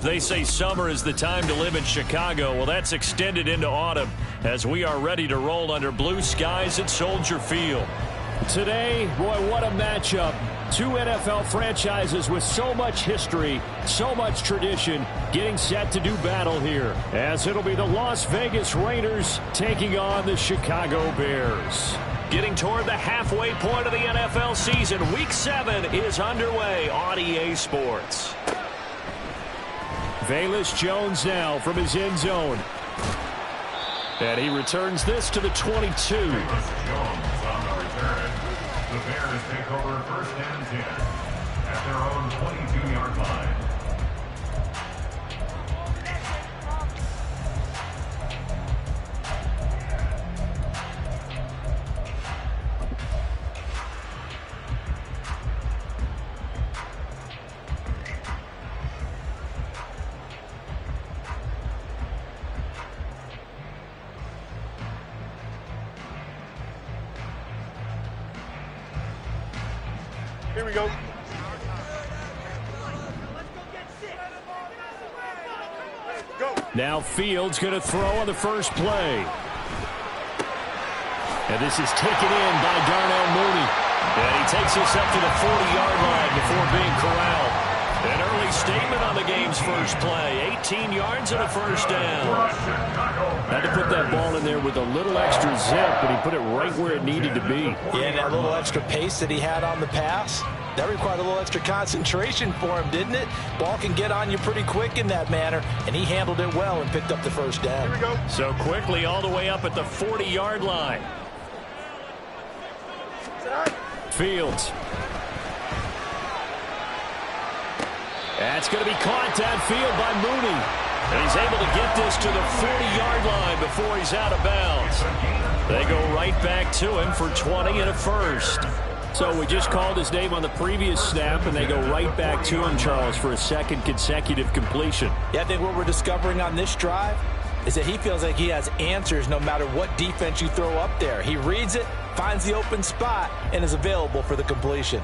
They say summer is the time to live in Chicago. Well, that's extended into autumn as we are ready to roll under blue skies at Soldier Field. Today, boy, what a matchup. Two NFL franchises with so much history, so much tradition, getting set to do battle here. As it'll be the Las Vegas Raiders taking on the Chicago Bears. Getting toward the halfway point of the NFL season, Week 7 is underway on EA Sports. Velus Jones now from his end zone. And he returns this to the 22. Velus Jones on the return. The Bears take over first and 10 at their own 22-yard line. Here we go. Now Fields going to throw on the first play. And this is taken in by Darnell Mooney. And he takes us up to the 40-yard line before being corralled. An early statement on the game's first play. 18 yards and a first down. Had to put that ball in there with a little extra zip, but he put it right where it needed to be. Yeah, that little extra pace that he had on the pass, that required a little extra concentration for him, didn't it? Ball can get on you pretty quick in that manner, and he handled it well and picked up the first down. Here we go. So quickly all the way up at the 40-yard line. Fields. That's going to be caught downfield by Mooney. And he's able to get this to the 40-yard line before he's out of bounds. They go right back to him for 20 and a first. So we just called his name on the previous snap, and they go right back to him, Charles, for a second consecutive completion. Yeah, I think what we're discovering on this drive is that he feels like he has answers no matter what defense you throw up there. He reads it, finds the open spot, and is available for the completion.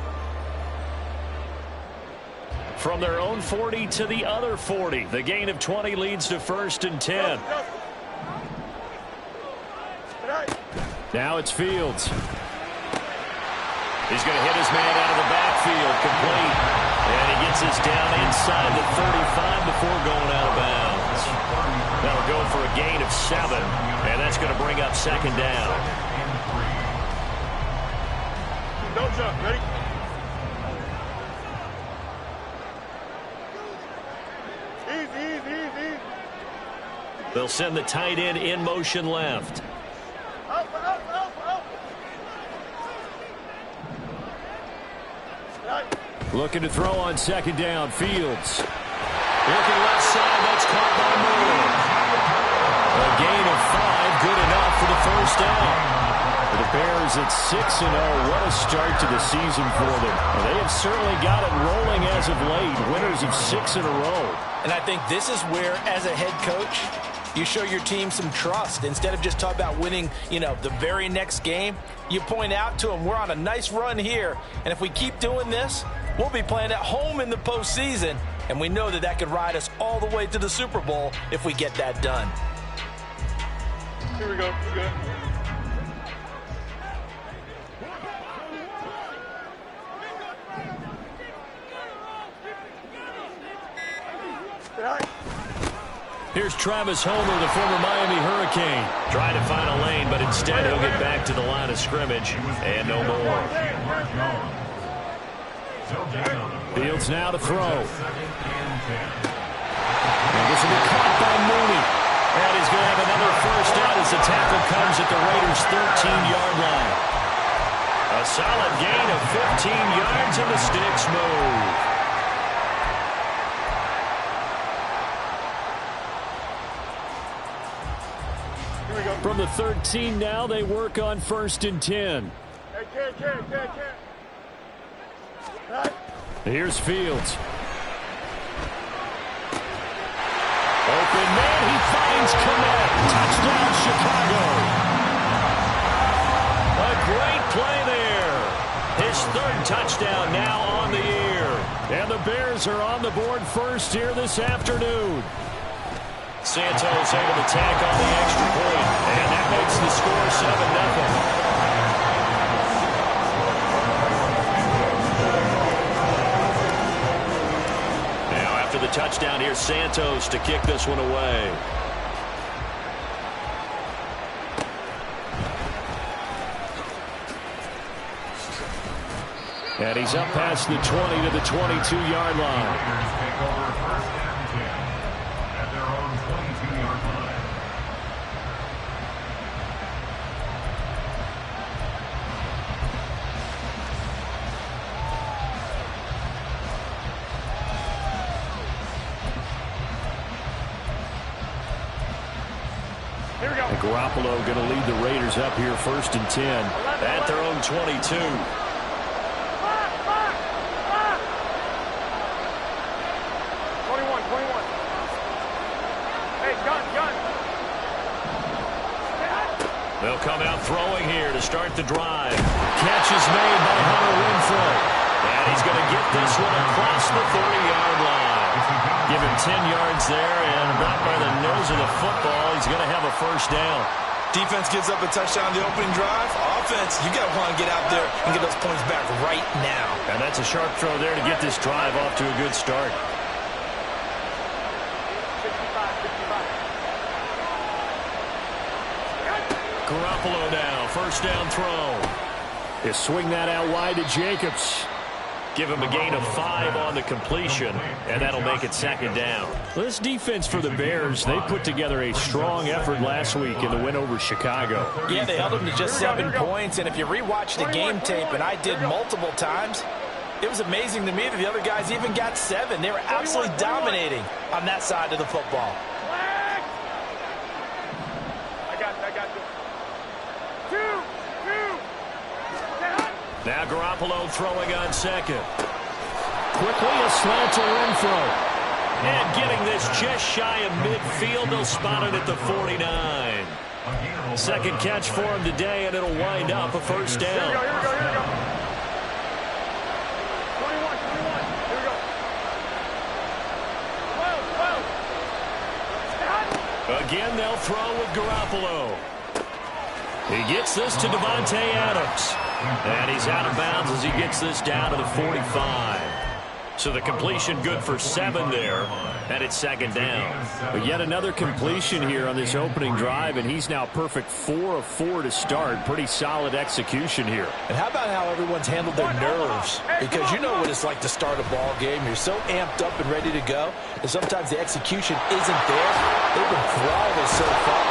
From their own 40 to the other 40. The gain of 20 leads to first and 10. Now it's Fields. He's going to hit his man out of the backfield, complete. And he gets us down inside the 35 before going out of bounds. That'll go for a gain of 7, and that's going to bring up second down. Don't jump. Ready? Easy. They'll send the tight end in motion left. Up. Looking to throw on second down. Fields. Looking left side, that's caught by Moore. A gain of 5, good enough for the first down. For the Bears at 6-0, what a start to the season for them. They have certainly got it rolling as of late, winners of 6 in a row. And I think this is where, as a head coach, you show your team some trust. Instead of just talking about winning, the very next game, you point out to them, we're on a nice run here, and if we keep doing this, we'll be playing at home in the postseason, and we know that could ride us all the way to the Super Bowl if we get that done. Here we go. We're good. Here's Travis Homer, the former Miami Hurricane. Trying to find a lane, but instead he'll get back to the line of scrimmage. And no more. Fields now to throw. And this will be caught by Mooney. And he's going to have another first down as the tackle comes at the Raiders' 13-yard line. A solid gain of 15 yards and the sticks move. From the 13 now, they work on first and 10. Here's Fields. Open man, he finds Connect. Touchdown, Chicago. A great play there. His third touchdown now on the year. And the the Bears are on the board first here this afternoon. Santos able to tack on the extra point, and that makes the score 7-0. After the touchdown, here's Santos to kick this one away. And he's up past the 20 to the 22-yard line. Take over first and 10 at their own 22-yard line. Here we go. And Garoppolo going to lead the Raiders up here first and 10. At their own 22. They'll come out throwing here to start the drive. Catch is made by Hunter Renfrow. And he's going to get this one across the 30-yard line. Give him 10 yards there, and right by the nose of the football, he's going to have a first down. Defense gives up a touchdown the opening drive. Offense, you got to want to get out there and get those points back right now. And that's a sharp throw there to get this drive off to a good start. Garoppolo now, first down throw. They swing that out wide to Jacobs. Give him a gain of 5 on the completion, and that'll make it second down. Well, this defense for the Bears, they put together a strong effort last week in the win over Chicago. Yeah, they held them to just 7 points, and if you rewatch the game tape, and I did multiple times, it was amazing to me that the other guys even got 7. They were absolutely dominating on that side of the football. Now Garoppolo throwing on second. Quickly a slant to Renfrow. And getting this just shy of midfield. They'll spot it at the 49. Second catch for him today, and it'll wind up a first down. Here we go. 21. Here we go. 12. Again, they'll throw with Garoppolo. He gets this to Devontae Adams. And he's out of bounds as he gets this down to the 45. So the completion good for 7 there. And it's second down. But yet another completion here on this opening drive, and he's now perfect 4 of 4 to start. Pretty solid execution here. And how about how everyone's handled their nerves? Because you know what it's like to start a ball game. You're so amped up and ready to go, and sometimes the execution isn't there. They've been flawless so far.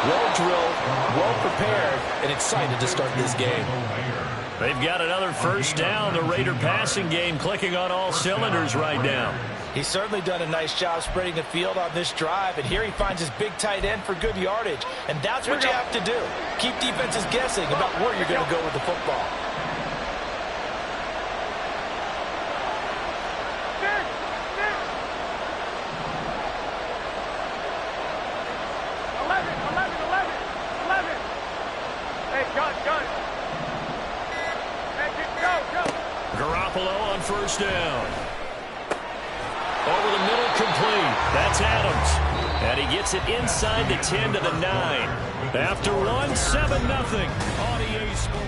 Well drilled, well prepared, and excited to start this game. They've got another first down. The Raider passing game clicking on all cylinders right now. He's certainly done a nice job spreading the field on this drive, and here he finds his big tight end for good yardage. And that's what you have to do. Keep defenses guessing about where you're going to go with the football. Garoppolo on first down. Over the middle, complete. That's Adams. And he gets it inside the 10 to the 9. After 1, 7-0 on EA Sports.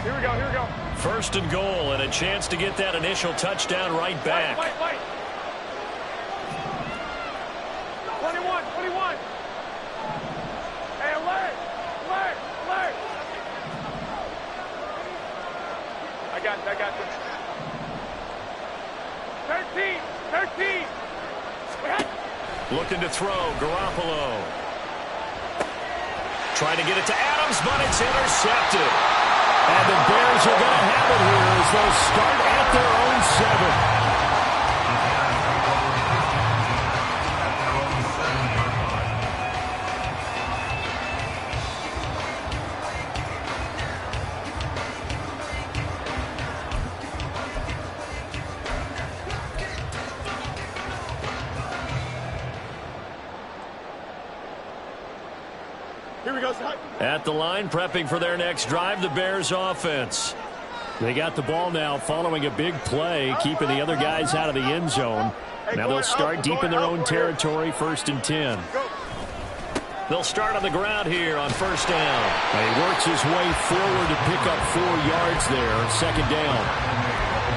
Here we go. First and goal, and a chance to get that initial touchdown right back. Fight. 21. Hey, alert. I got this. 13. Looking to throw, Garoppolo. Trying to get it to Adams, but it's intercepted. And the Bears are going to have it here as they'll start at their own 7. Here we go, son. At the line, prepping for their next drive, the Bears offense. They got the ball now following a big play, keeping the other guys out of the end zone. Now they'll start deep in their own territory, 1st and 10. They'll start on the ground here on 1st down. He works his way forward to pick up 4 yards there, 2nd down.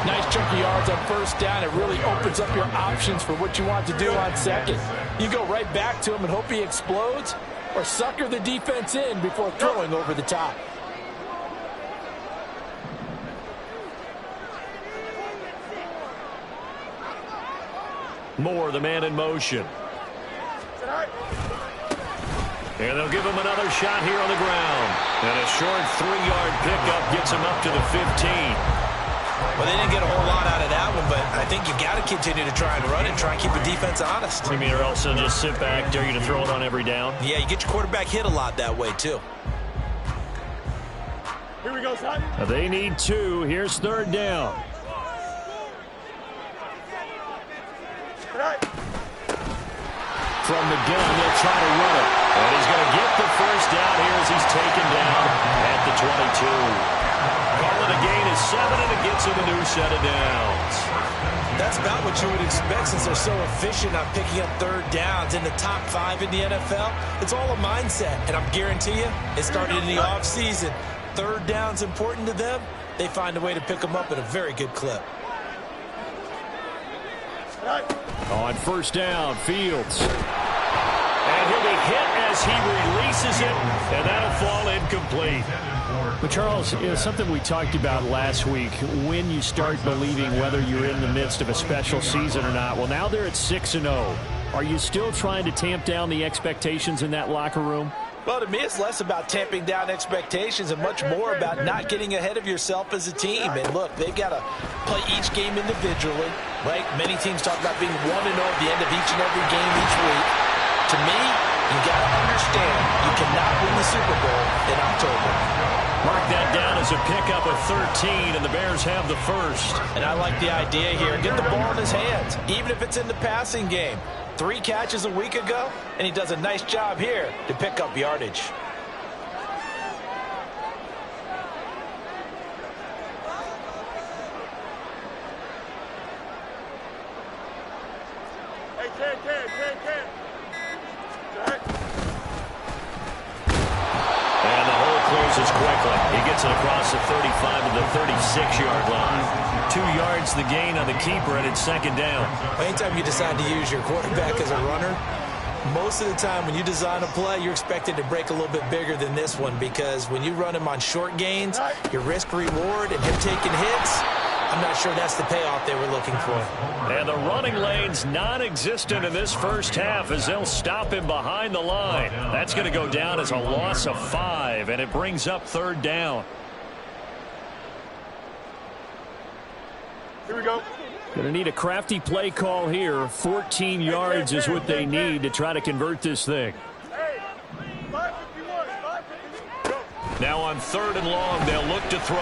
Nice chunk of yards on 1st down. It really opens up your options for what you want to do on 2nd. You go right back to him and hope he explodes, or sucker the defense in before throwing over the top. Moore, the man in motion. And they'll give him another shot here on the ground. And a short 3-yard pickup gets him up to the 15. Well, they didn't get a whole lot out of that one, but I think you got to continue to try and run and try and keep the defense honest. You mean, or else they'll just sit back, dare you to throw it on every down? Yeah, you get your quarterback hit a lot that way, too. Here we go, son. They need 2. Here's 3rd down. From the gun, they'll try to run it. And he's going to get the 1st down here as he's taken down at the 22. Calling a gain of 7, and it gets him a new set of downs. That's about what you would expect since they're so efficient on picking up 3rd downs in the top 5 in the NFL. It's all a mindset, and I'm guarantee you it started in the offseason. 3rd down's important to them. They find a way to pick them up at a very good clip. On 1st down, Fields. And he'll be hit as he releases it, and that'll fall incomplete. But Charles, something we talked about last week, when you start believing whether you're in the midst of a special season or not. Well, now they're at 6-0. Are you still trying to tamp down the expectations in that locker room? Well, to me, it's less about tamping down expectations and much more about not getting ahead of yourself as a team. And look, they've got to play each game individually, right? Many teams talk about being 1-0 at the end of each and every game each week. To me, you got to understand you cannot win the Super Bowl in October. Mark that down as a pickup of 13, and the Bears have the 1st. And I like the idea here. Get the ball in his hands, even if it's in the passing game. 3 catches a week ago, and he does a nice job here to pick up yardage. Hey, Ken. And the hole closes quickly. He gets it across the 35 to the 36-yard line. 2 yards the gain on the keeper, and it's 2nd down. Anytime you decide to use your quarterback as a runner, most of the time when you design a play, you're expected to break a little bit bigger than this one, because when you run him on short gains, your risk-reward and him taking hits, I'm not sure that's the payoff they were looking for. And the running lane's non-existent in this 1st half as they'll stop him behind the line. That's going to go down as a loss of 5, and it brings up 3rd down. Here we go. Going to need a crafty play call here. 14 yards is what they need to try to convert this thing. Hey, 551, 551. Now on 3rd and long, they'll look to throw.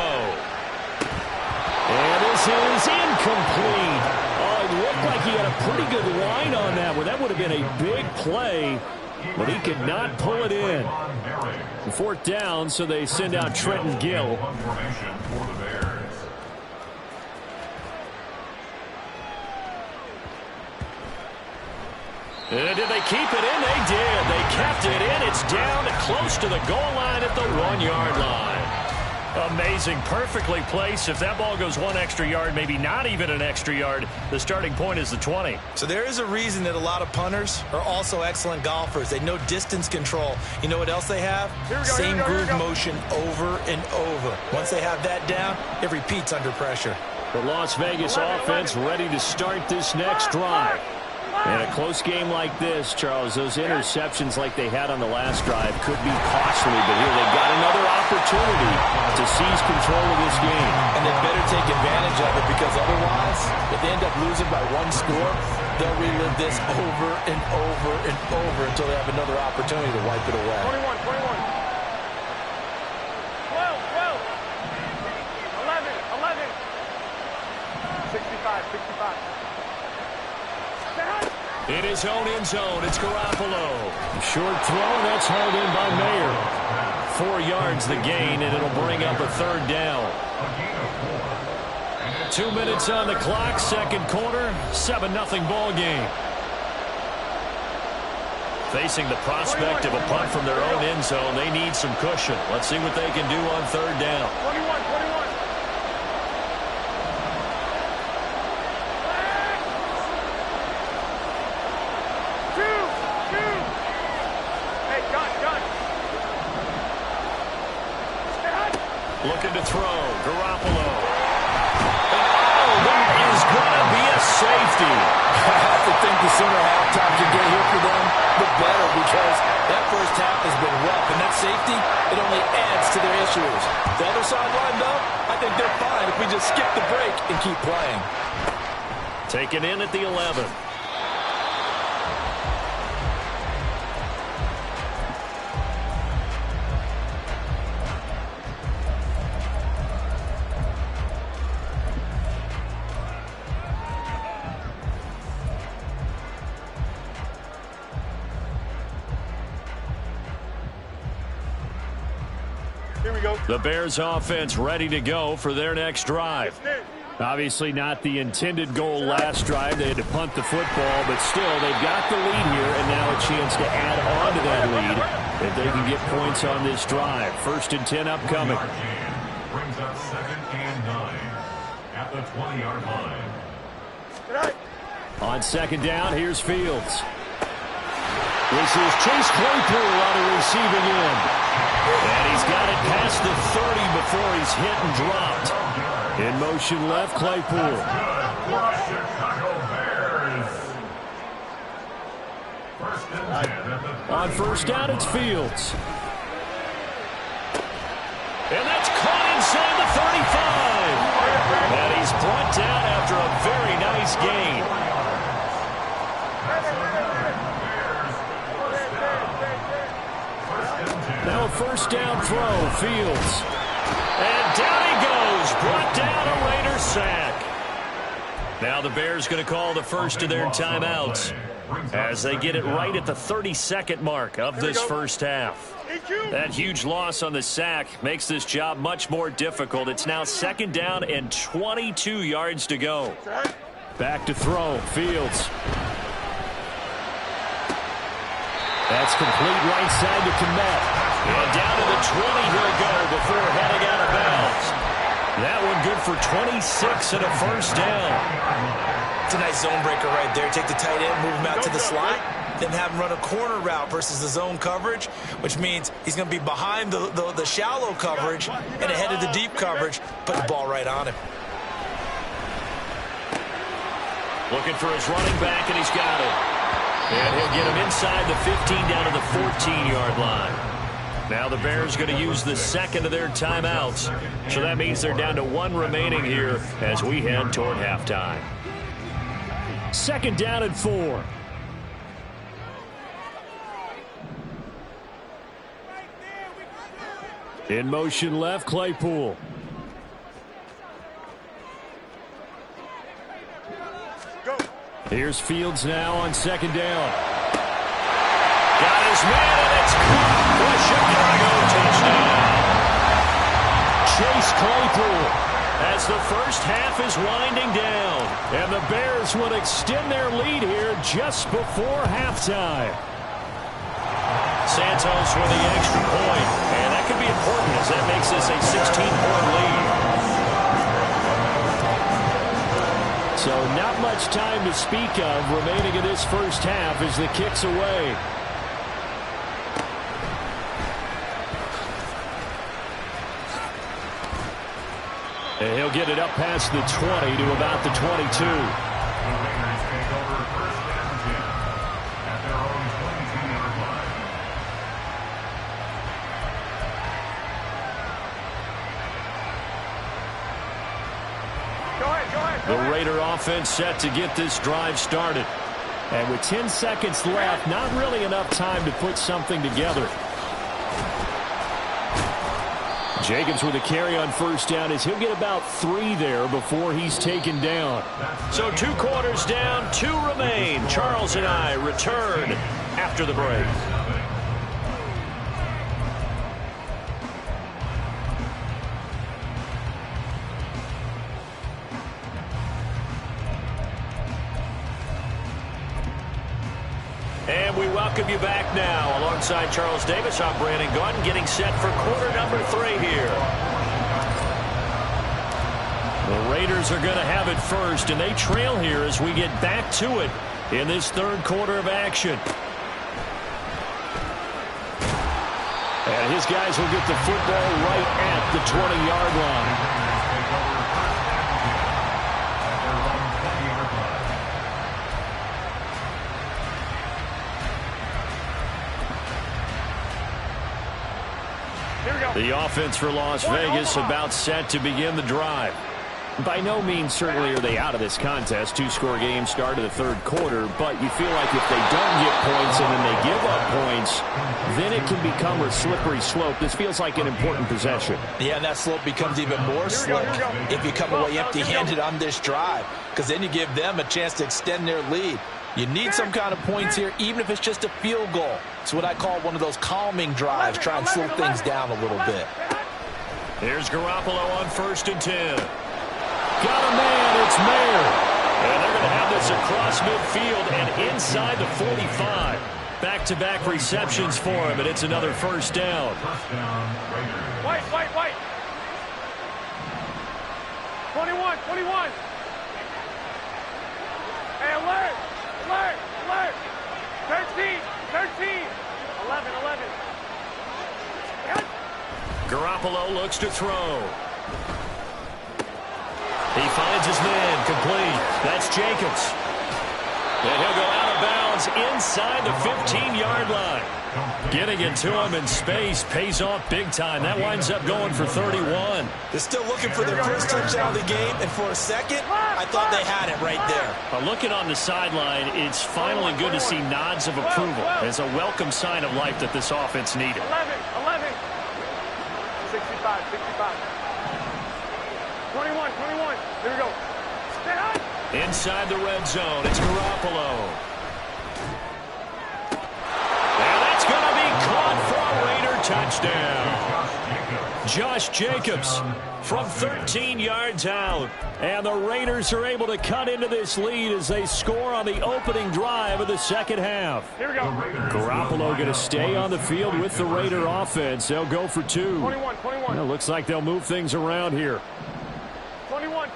And this is incomplete. Oh, it looked like he had a pretty good line on that one. That would have been a big play, but he could not pull it in. 4th down, so they send out Trenton Gill. And did they keep it in? They did. They kept it in. It's down close to the goal line at the 1-yard line. Amazing. Perfectly placed. If that ball goes 1 extra yard, maybe not even an extra yard, the starting point is the 20. So there is a reason that a lot of punters are also excellent golfers. They know distance control. You know what else they have? Same groove motion over and over. Once they have that down, it repeats under pressure. The Las Vegas offense ready to start this next drive. In a close game like this, Charles, those interceptions like they had on the last drive could be costly, but here they've got another opportunity to seize control of this game. And they better take advantage of it, because otherwise, if they end up losing by 1 score, they'll relive this over and over and over until they have another opportunity to wipe it away. 21, 12, 11, 65. In his own end zone, it's Garoppolo. Short throw, that's hauled in by Mayer. 4 yards the gain, and it'll bring up a third down. 2 minutes on the clock, second quarter, 7-0 ball game. Facing the prospect of a punt from their own end zone, they need some cushion. Let's see what they can do on third down. 21. Looking to throw, Garoppolo. Oh, that is going to be a safety. I have to think the sooner halftime can get here for them, the better, because that first half has been rough, and that safety, it only adds to their issues. The other sideline, though, I think they're fine if we just skip the break and keep playing. Taken in at the 11. Here we go. The Bears offense ready to go for their next drive. Obviously not the intended goal last drive. They had to punt the football, but still they've got the lead here and now a chance to add on to that lead if they can get points on this drive. 1st and 10 upcoming. Brings up 2nd and 9 at the 20-yard line. On 2nd down, here's Fields. This is Chase Claypool on a receiving end. And he's got it past the 30 before he's hit and dropped. In motion left, Claypool. On 1st down, it's Fields. And that's caught inside the 35. And he's brought down after a very nice gain. Now a 1st down throw, Fields. And down he goes, brought down a Raider sack. Now the Bears going to call the first of their timeouts as they get it right at the 32nd mark of this first half. That huge loss on the sack makes this job much more difficult. It's now 2nd down and 22 yards to go. Back to throw, Fields. That's complete right side to Kmet. And down to the 20 he'll go before heading out of bounds. That one good for 26 and a 1st down. It's a nice zone breaker right there. Take the tight end, move him out to the slot, then have him run a corner route versus the zone coverage, which means he's going to be behind the shallow coverage and ahead of the deep coverage. Put the ball right on him. Looking for his running back, and he's got it. And he'll get him inside the 15 down to the 14-yard line. Now the Bears going to use the 2nd of their timeouts. So that means they're down to 1 remaining here as we head toward halftime. 2nd down and 4. In motion left, Claypool. Here's Fields now on 2nd down. Got his man, and it's caught for a Chicago touchdown. Chase Claypool as the first half is winding down. And the Bears will extend their lead here just before halftime. Santos with the extra point, and that could be important as that makes this a 16-point lead. So not much time to speak of remaining in this first half as the kick's away. And he'll get it up past the 20 to about the 22. The Raider offense set to get this drive started. And with 10 seconds left, not really enough time to put something together. Jacobs with a carry on 1st down as he'll get about 3 there before he's taken down. So 2 quarters down, 2 remain. Charles and I return after the break. And we welcome you back now. Alongside Charles Davis, I'm Brandon Gaudin, getting set for quarter number 3 here. The Raiders are going to have it first, and they trail here as we get back to it in this third quarter of action. And his guys will get the football right at the 20-yard line. The offense for Las Vegas about set to begin the drive. By no means certainly are they out of this contest. 2-score game start of the third quarter, but you feel like if they don't get points and then they give up points, then it can become a slippery slope. This feels like an important possession. Yeah, and that slope becomes even more slick if you come away empty-handed on this drive, because then you give them a chance to extend their lead. You need some kind of points here, even if it's just a field goal. It's what I call one of those calming drives. Try and slow things down a little bit. Here's Garoppolo on 1st and 10. Got a man, it's Mayer. And they're going to have this across midfield and inside the 45. Back-to-back receptions for him, and it's another first down. White. 21. Hey, alert. 13. 11. Garoppolo looks to throw. He finds his man, complete. That's Jacobs. And he'll go out of bounds inside the 15-yard line. Getting it to him in space pays off big time. That winds up going for 31. They're still looking for their first touchdown of the game, and for a second, I thought they had it right there. Looking on the sideline, it's finally good to see nods of approval. It's a welcome sign of life that this offense needed. 11. 65. 21. Here we go. Inside the red zone, it's Garoppolo. And that's going to be caught for a Raider touchdown. Josh Jacobs from 13 yards out. And the Raiders are able to cut into this lead as they score on the opening drive of the second half. Here we go. Garoppolo going to stay on the field with the Raider offense. They'll go for 2. 21. Well, looks like they'll move things around here. 21.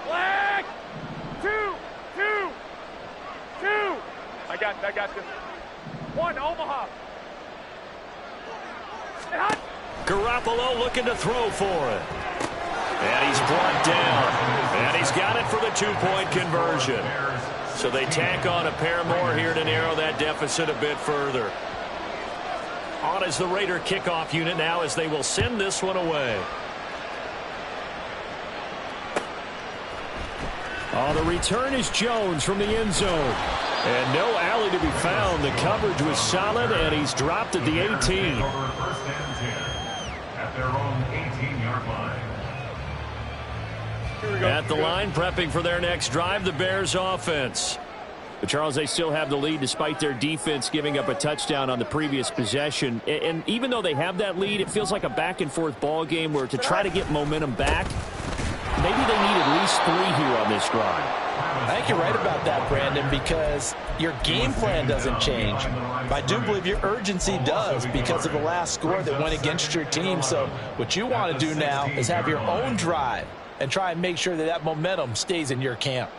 Flag! 2. I got this. 1, Omaha. Garoppolo looking to throw for it. And he's brought down. And he's got it for the 2-point conversion. So they tack on a pair more here to narrow that deficit a bit further. On is the Raider kickoff unit now as they will send this one away. The return is Jones from the end zone. And no alley to be found. The coverage was solid, and he's dropped at the 18. First and 10 at their own 18-yard line. At the line, prepping for their next drive, the Bears offense. But Charles, they still have the lead despite their defense giving up a touchdown on the previous possession. And even though they have that lead, it feels like a back-and-forth ball game where to try to get momentum back, maybe they need at least 3 here on this drive. I think you're right about that, Brandon, because your game plan doesn't change. But I do believe your urgency does because of the last score that went against your team. So what you want to do now is have your own drive and try and make sure that that momentum stays in your camp.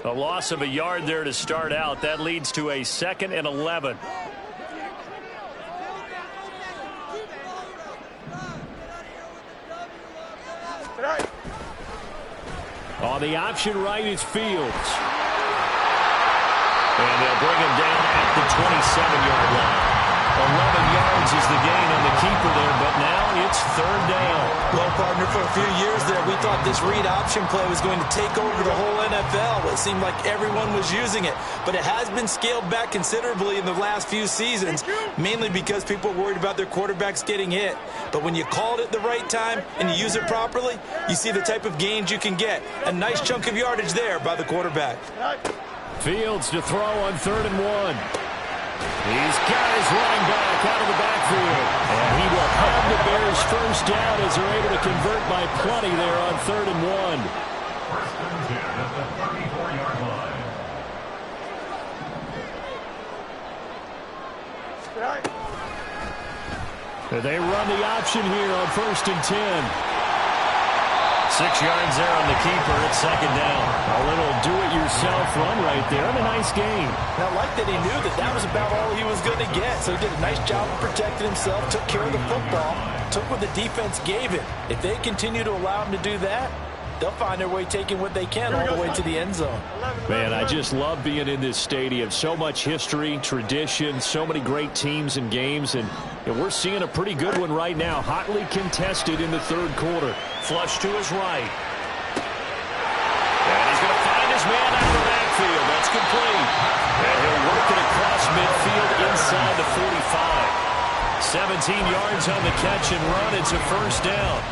A loss of a yard there to start out. That leads to a 2nd and 11. On the option right is Fields. And they'll bring him down at the 27-yard line. 11 yards is the gain on the keeper there, but now it's 3rd down. Well, partner, for a few years there, we thought this read option play was going to take over the whole NFL. It seemed like everyone was using it, but it has been scaled back considerably in the last few seasons, mainly because people are worried about their quarterbacks getting hit. But when you call it at the right time and you use it properly, you see the type of gains you can get. A nice chunk of yardage there by the quarterback. Fields to throw on 3rd and 1. He's got his running back out of the backfield. And he will have the Bears first down as they're able to convert by plenty there on 3rd and 1. First and 10 at the 34-yard line. They run the option here on 1st and 10. 6 yards there on the keeper. It's 2nd down. A little do-it-yourself run right there and a nice gain. And I like that he knew that was about all he was going to get. So he did a nice job of protecting himself, took care of the football, took what the defense gave him. If they continue to allow him to do that, they'll find their way taking what they can all the way to the end zone. Man, I just love being in this stadium. So much history, tradition, so many great teams and games, and we're seeing a pretty good one right now. Hotly contested in the 3rd quarter. Flush to his right. And he's going to find his man out of the backfield. That's complete. And he'll work it across midfield inside the 45. 17 yards on the catch and run. It's a first down.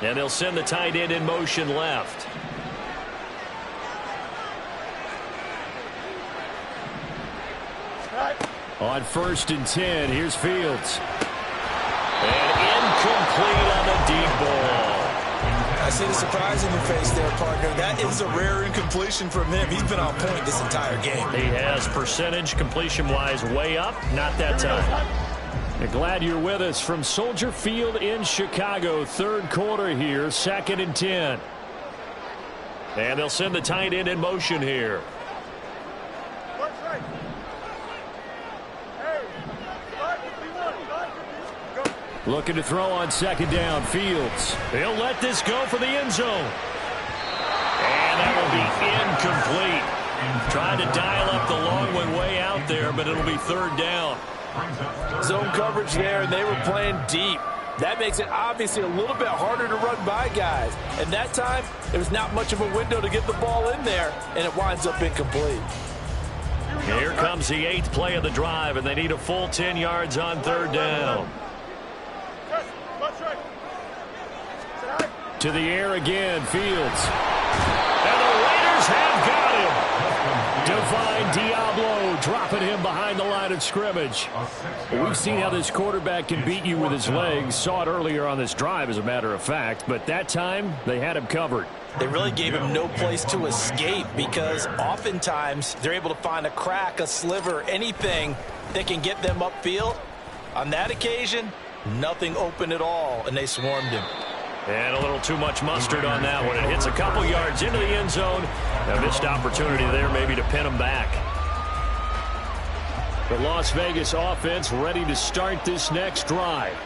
And they'll send the tight end in motion left. On 1st and 10, here's Fields. And incomplete on the deep ball. I see the surprise in your face there, partner. That is a rare incompletion from him. He's been on point this entire game. He has percentage completion-wise way up. Not that time. Glad you're with us from Soldier Field in Chicago. 3rd quarter here, 2nd and 10. And they'll send the tight end in motion here. Looking to throw on 2nd down. Fields. He'll let this go for the end zone. And that will be incomplete. Trying to dial up the long one way out there, but it'll be 3rd down. Zone coverage there, and they were playing deep. That makes it obviously a little bit harder to run by guys. And that time, there was not much of a window to get the ball in there, and it winds up incomplete. Here comes the 8th play of the drive, and they need a full 10 yards on 3rd down. To the air again, Fields. And the Raiders have got him. Divine Diablo dropping him behind the line of scrimmage. We've seen how this quarterback can beat you with his legs. Saw it earlier on this drive, as a matter of fact. But that time, they had him covered. They really gave him no place to escape because oftentimes they're able to find a crack, a sliver, anything that can get them upfield. On that occasion, nothing open at all, and they swarmed him. And a little too much mustard on that one. It hits a couple yards into the end zone. A missed opportunity there maybe to pin him back. The Las Vegas offense ready to start this next drive.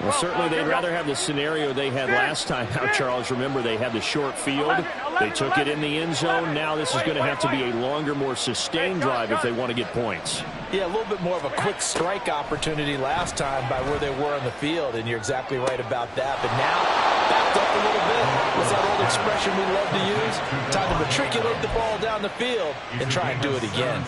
Well, certainly they'd rather have the scenario they had last time out, Charles. Remember, they had the short field. They took it in the end zone. Now this is going to have to be a longer, more sustained drive if they want to get points. Yeah, a little bit more of a quick strike opportunity last time by where they were on the field, and you're exactly right about that. But now, backed up a little bit. What's that old expression we love to use? Time to matriculate the ball down the field and try and do it again.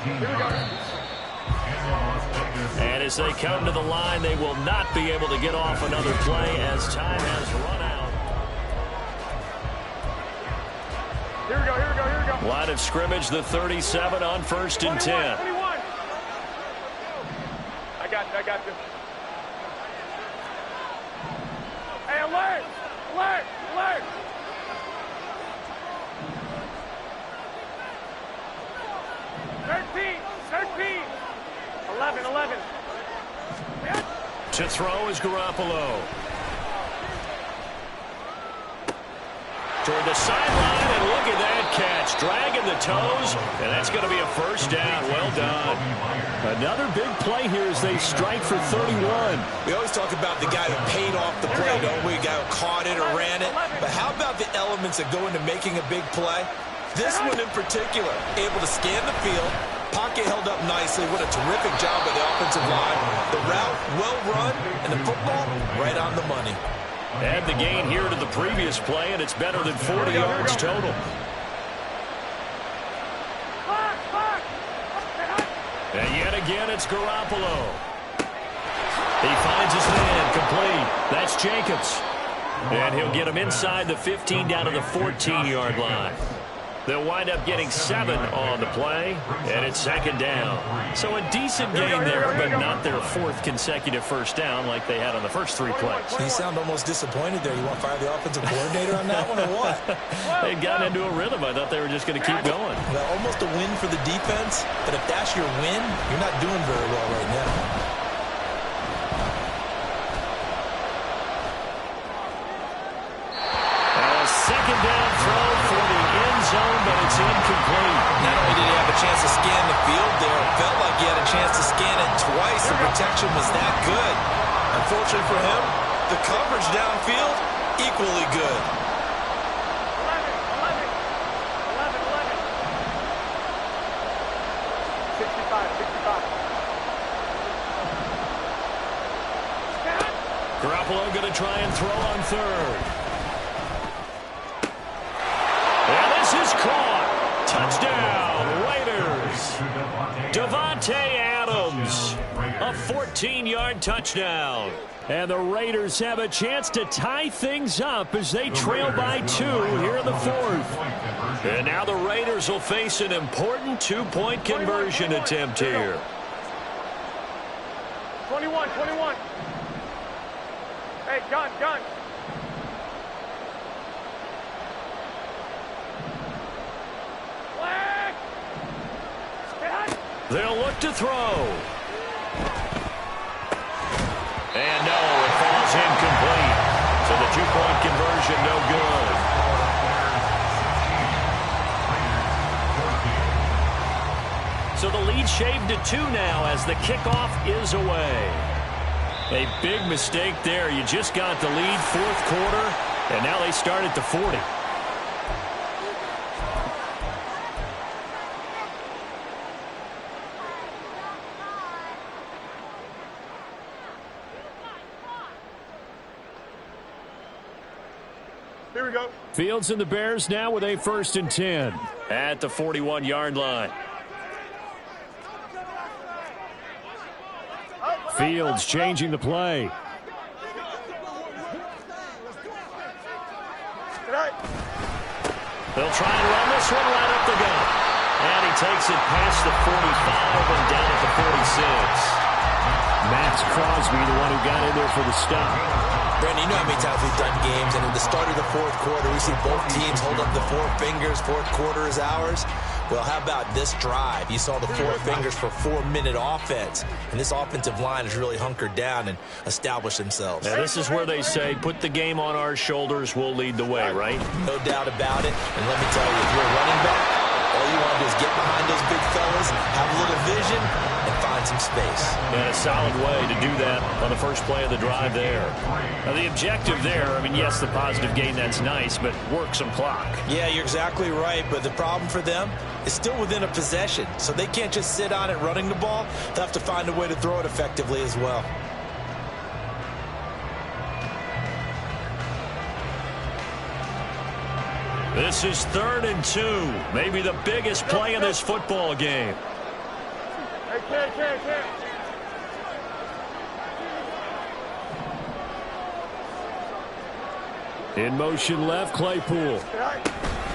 And as they come to the line, they will not be able to get off another play as time has run out. Here we go, here we go, here we go. Line of scrimmage, the 37 on 1st and 10. 21. I got you. Hey, alert! Alert! Alert! Thirteen. 11. To throw is Garoppolo. Toward the sideline, and look at that catch. Dragging the toes, and that's going to be a first down. Well done. Another big play here as they strike for 31. We always talk about the guy who paid off the play, don't we? The guy who caught it or ran it. But how about the elements that go into making a big play? This one in particular, able to scan the field, pocket held up nicely. What a terrific job by the offensive line. The route, well run, and the football, right on the money. Add the gain here to the previous play, and it's better than 40 yards total. And yet again, it's Garoppolo. He finds his man, complete. That's Jacobs. And he'll get him inside the 15 down to the 14-yard line. They'll wind up getting 7 on the play, and it's second down. So a decent game there, but not their 4th consecutive first down like they had on the first 3 plays. You sound almost disappointed there. You want to fire the offensive coordinator on that one or what? They'd gotten into a rhythm. I thought they were just going to keep going. Well, almost a win for the defense, but if that's your win, you're not doing very well right now. Second down throw for the end zone, but it's incomplete. Not only did he have a chance to scan the field there, it felt like he had a chance to scan it twice. The protection was that good. Unfortunately for him, the coverage downfield, equally good. 65. Garoppolo going to try and throw on third. And this is caught. Touchdown, Raiders. Davante Adams, a 14-yard touchdown. And the Raiders have a chance to tie things up as they trail by 2 here in the 4th. And now the Raiders will face an important 2-point conversion attempt here. 21. Hey, gun. They'll look to throw. And no, it falls incomplete. So the 2-point conversion no good. So the lead shaved to 2 now as the kickoff is away. A big mistake there. You just got the lead 4th quarter, and now they start at the 40. Here we go. Fields and the Bears now with a 1st and 10 at the 41-yard line. Fields changing the play. They'll try and run this one right up the gut. And he takes it past the 45 and down at the 46. Max Crosby, the one who got in there for the stop. Brandon, you know how many times we've done games, and at the start of the 4th quarter, we see both teams hold up the 4 fingers. 4th quarter is ours. Well, how about this drive? You saw the 4 fingers for 4-minute offense, and this offensive line has really hunkered down and established themselves. Now, this is where they say, put the game on our shoulders, we'll lead the way, right? No doubt about it. And let me tell you, if you're a running back, all you want to do is get behind those big fellas, have a little vision, and find some space. And a solid way to do that on the first play of the drive there. Now, the objective there, I mean, yes, the positive gain, that's nice, but work some clock. Yeah, you're exactly right, but the problem for them is still within a possession, so they can't just sit on it running the ball. They'll have to find a way to throw it effectively as well. This is 3rd and 2, maybe the biggest play in this football game. Hey, Ken. In motion left, Claypool.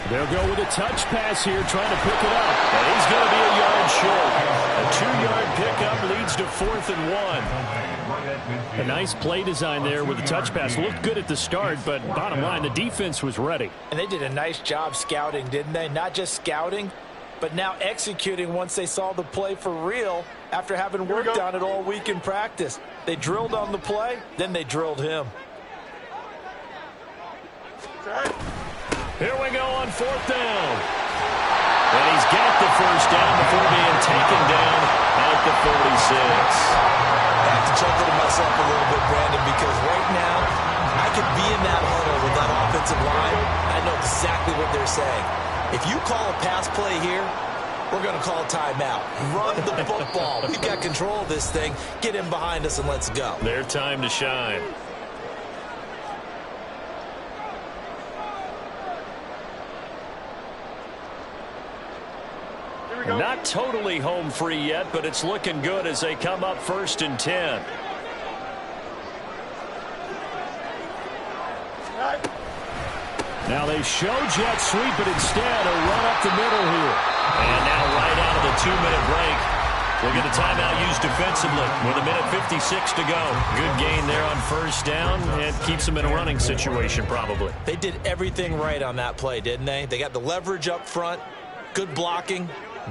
They'll go with a touch pass here, trying to pick it up. And he's going to be a yard short. A 2-yard pickup leads to 4th and 1. A nice play design there with the touch pass. Looked good at the start, but bottom line, the defense was ready. And they did a nice job scouting, didn't they? Not just scouting, but now executing once they saw the play for real after having worked on it all week in practice. They drilled on the play, then they drilled him. Here we go on 4th down. And he's got the first down before being taken down at the 46. I have to chuckle to myself a little bit, Brandon, because right now I could be in that huddle with that offensive line exactly what they're saying. If you call a pass play here, we're going to call a timeout. Run the football. We've got control of this thing. Get in behind us and let's go. Their time to shine. Not totally home free yet, but it's looking good as they come up 1st and 10. Now they show jet sweep, but instead a run up the middle here. And now right out of the 2-minute break, we'll get a timeout used defensively with 1:56 to go. Good gain there on 1st down and keeps them in a running situation probably. They did everything right on that play, didn't they? They got the leverage up front, good blocking,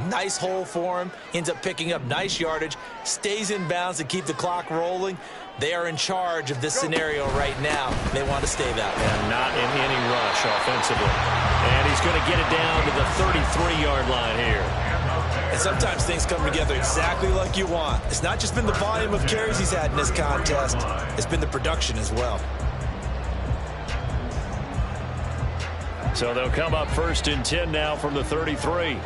nice hole for him, ends up picking up nice yardage, stays in bounds to keep the clock rolling. They are in charge of this scenario right now. They want to stay that way. And not in any rush offensively. And he's going to get it down to the 33-yard line here. And sometimes things come together exactly like you want. It's not just been the volume of carries he's had in this contest. It's been the production as well. So they'll come up 1st and 10 now from the 33.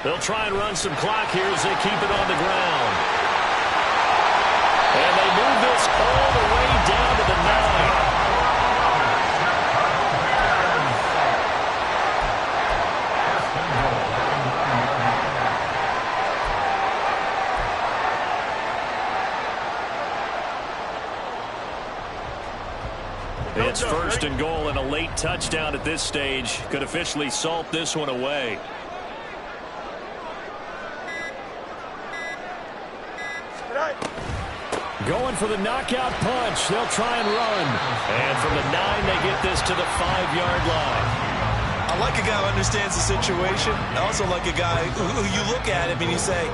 They'll try and run some clock here as they keep it on the ground. And they move this all the way down to the 9. It's 1st and goal, and a late touchdown at this stage could officially salt this one away. Going for the knockout punch. They'll try and run. And from the 9, they get this to the 5-yard line. I like a guy who understands the situation. I also like a guy who you look at him and you say,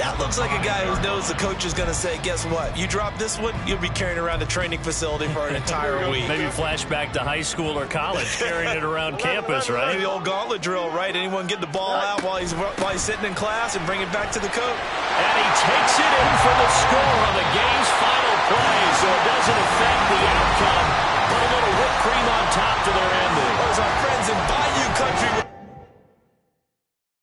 that looks like a guy who knows the coach is going to say, guess what? You drop this one, you'll be carrying around the training facility for an entire week. Maybe flashback to high school or college, carrying it around campus, right? The old gauntlet drill, right? Anyone get the ball out while he's sitting in class and bring it back to the coach. And he takes it in for the score on the game's final play, so it doesn't affect the outcome. Put a little whipped cream on top to their